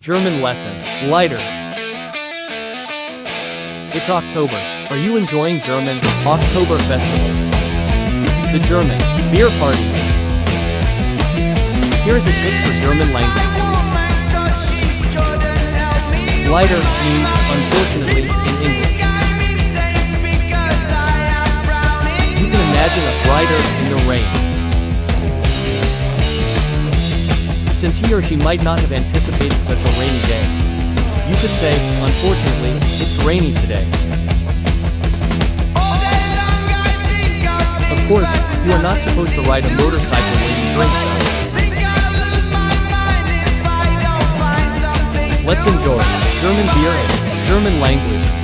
German lesson, Leider. It's October. Are you enjoying German Oktoberfest? The German beer party. Here's a tip for German language. Leider means unfortunately in English. You can imagine a rider in the rain. Since he or she might not have anticipated such a rainy day, you could say, unfortunately, it's rainy today. Of course, you are not supposed to ride a motorcycle when you drink. Let's enjoy German beer and German language.